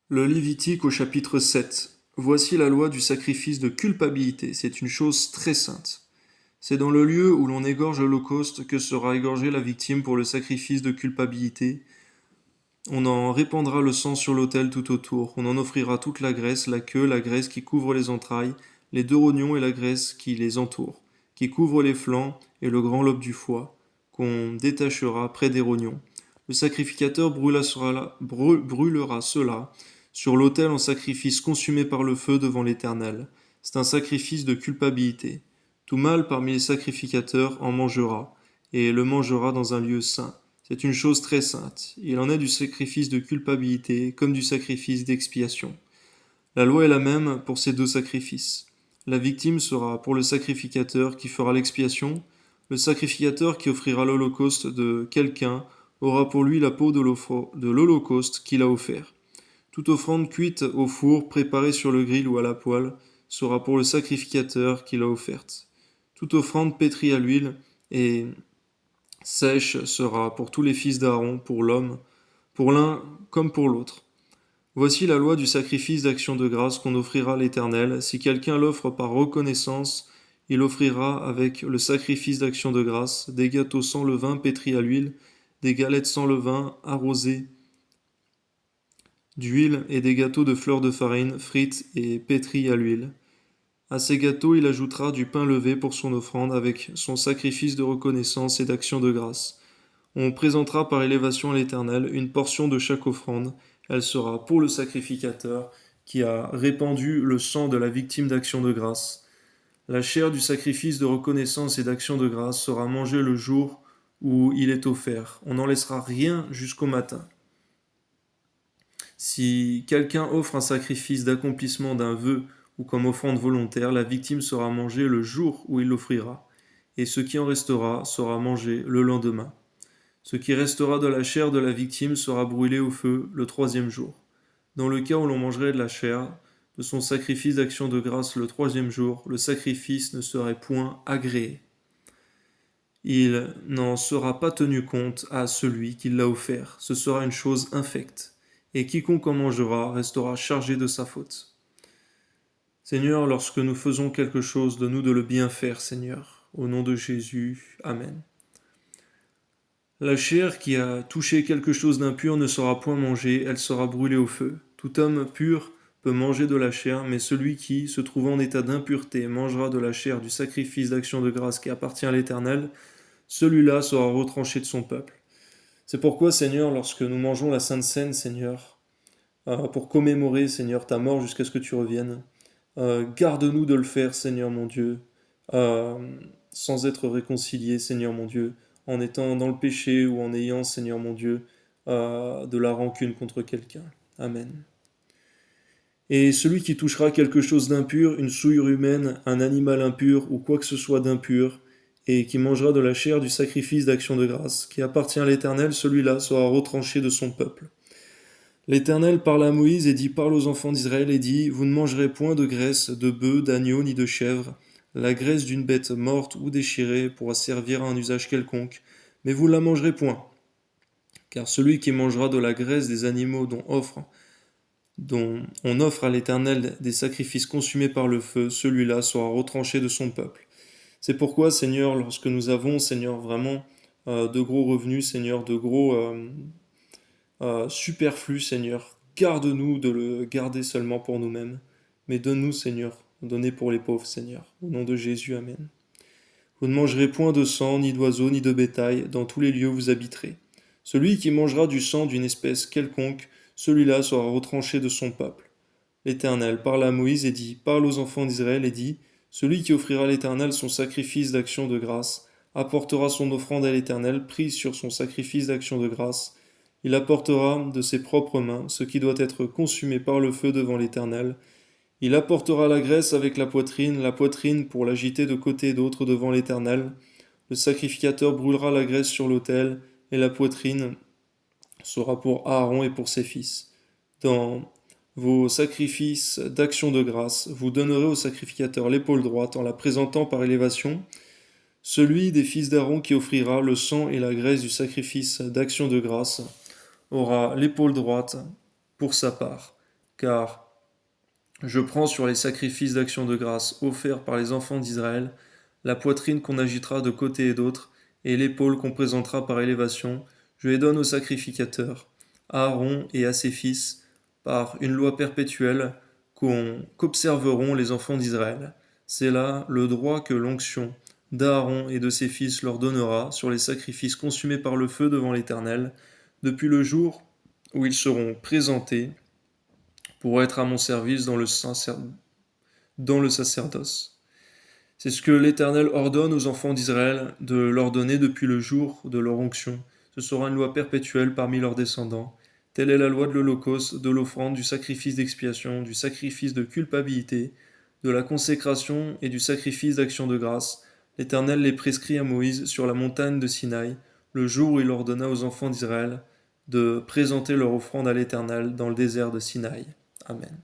Le Lévitique au chapitre 7. Voici la loi du sacrifice de culpabilité. C'est une chose très sainte. C'est dans le lieu où l'on égorge l'holocauste que sera égorgée la victime pour le sacrifice de culpabilité. On en répandra le sang sur l'autel tout autour. On en offrira toute la graisse, la queue, la graisse qui couvre les entrailles, les deux rognons et la graisse qui les entoure, qui couvre les flancs et le grand lobe du foie, qu'on détachera près des rognons. Le sacrificateur brûlera cela sur l'autel en sacrifice consumé par le feu devant l'Éternel. C'est un sacrifice de culpabilité. Tout mâle parmi les sacrificateurs en mangera, et le mangera dans un lieu saint. C'est une chose très sainte. Il en est du sacrifice de culpabilité comme du sacrifice d'expiation. La loi est la même pour ces deux sacrifices. La victime sera pour le sacrificateur qui fera l'expiation. Le sacrificateur qui offrira l'holocauste de quelqu'un aura pour lui la peau de l'holocauste qu'il a offert. Toute offrande cuite au four, préparée sur le grill ou à la poêle, sera pour le sacrificateur qui l'a offerte. Toute offrande pétrie à l'huile et sèche sera pour tous les fils d'Aaron, pour l'homme, pour l'un comme pour l'autre. Voici la loi du sacrifice d'action de grâce qu'on offrira à l'Éternel. Si quelqu'un l'offre par reconnaissance, il offrira avec le sacrifice d'action de grâce des gâteaux sans levain pétris à l'huile, des galettes sans levain arrosées d'huile et des gâteaux de fleurs de farine frites et pétris à l'huile. À ces gâteaux, il ajoutera du pain levé pour son offrande avec son sacrifice de reconnaissance et d'action de grâce. On présentera par élévation à l'Éternel une portion de chaque offrande. Elle sera pour le sacrificateur qui a répandu le sang de la victime d'action de grâce. La chair du sacrifice de reconnaissance et d'action de grâce sera mangée le jour où il est offert. On n'en laissera rien jusqu'au matin. Si quelqu'un offre un sacrifice d'accomplissement d'un vœu ou comme offrande volontaire, la victime sera mangée le jour où il l'offrira, et ce qui en restera sera mangé le lendemain. Ce qui restera de la chair de la victime sera brûlé au feu le troisième jour. Dans le cas où l'on mangerait de la chair, de son sacrifice d'action de grâce le troisième jour, le sacrifice ne serait point agréé. Il n'en sera pas tenu compte à celui qui l'a offert. Ce sera une chose infecte. Et quiconque en mangera restera chargé de sa faute. Seigneur, lorsque nous faisons quelque chose, donne-nous de le bien faire, Seigneur. Au nom de Jésus. Amen. La chair qui a touché quelque chose d'impur ne sera point mangée, elle sera brûlée au feu. Tout homme pur peut manger de la chair, mais celui qui, se trouvant en état d'impureté, mangera de la chair du sacrifice d'action de grâce qui appartient à l'Éternel, celui-là sera retranché de son peuple. C'est pourquoi, Seigneur, lorsque nous mangeons la Sainte Seine, Seigneur, pour commémorer, Seigneur, ta mort jusqu'à ce que tu reviennes, garde-nous de le faire, Seigneur mon Dieu, euh, sans être réconciliés, Seigneur mon Dieu, en étant dans le péché ou en ayant, Seigneur mon Dieu, de la rancune contre quelqu'un. Amen. Et celui qui touchera quelque chose d'impur, une souillure humaine, un animal impur ou quoi que ce soit d'impur, et qui mangera de la chair du sacrifice d'action de grâce, qui appartient à l'Éternel, celui-là sera retranché de son peuple. L'Éternel parla à Moïse et dit, parle aux enfants d'Israël et dit, vous ne mangerez point de graisse de bœuf, d'agneau ni de chèvre. La graisse d'une bête morte ou déchirée pourra servir à un usage quelconque, mais vous ne la mangerez point. Car celui qui mangera de la graisse des animaux dont on offre à l'Éternel des sacrifices consumés par le feu, celui-là sera retranché de son peuple. C'est pourquoi, Seigneur, lorsque nous avons, Seigneur, vraiment de gros revenus, Seigneur, de gros superflu, Seigneur. Garde-nous de le garder seulement pour nous-mêmes, mais donne-nous, Seigneur, donner pour les pauvres, Seigneur. Au nom de Jésus, Amen. Vous ne mangerez point de sang, ni d'oiseaux, ni de bétail, dans tous les lieux où vous habiterez. Celui qui mangera du sang d'une espèce quelconque, celui-là sera retranché de son peuple. L'Éternel parla à Moïse et dit, parle aux enfants d'Israël et dit, celui qui offrira à l'Éternel son sacrifice d'action de grâce, apportera son offrande à l'Éternel, prise sur son sacrifice d'action de grâce. Il apportera de ses propres mains ce qui doit être consumé par le feu devant l'Éternel. Il apportera la graisse avec la poitrine pour l'agiter de côté et d'autre devant l'Éternel. Le sacrificateur brûlera la graisse sur l'autel, et la poitrine sera pour Aaron et pour ses fils. Dans vos sacrifices d'action de grâce, vous donnerez au sacrificateur l'épaule droite en la présentant par élévation. Celui des fils d'Aaron qui offrira le sang et la graisse du sacrifice d'action de grâce aura l'épaule droite pour sa part. car je prends sur les sacrifices d'action de grâce offerts par les enfants d'Israël la poitrine qu'on agitera de côté et d'autre, et l'épaule qu'on présentera par élévation, je les donne aux sacrificateurs, à Aaron et à ses fils, par une loi perpétuelle qu'observeront les enfants d'Israël. C'est là le droit que l'onction d'Aaron et de ses fils leur donnera sur les sacrifices consumés par le feu devant l'Éternel, depuis le jour où ils seront présentés pour être à mon service dans le sacerdoce. C'est ce que l'Éternel ordonne aux enfants d'Israël de leur donner depuis le jour de leur onction. Ce sera une loi perpétuelle parmi leurs descendants. Telle est la loi de l'Holocauste, de l'offrande, du sacrifice d'expiation, du sacrifice de culpabilité, de la consécration et du sacrifice d'action de grâce. L'Éternel les prescrit à Moïse sur la montagne de Sinaï, le jour où il ordonna aux enfants d'Israël de présenter leur offrande à l'Éternel dans le désert de Sinaï. Amen.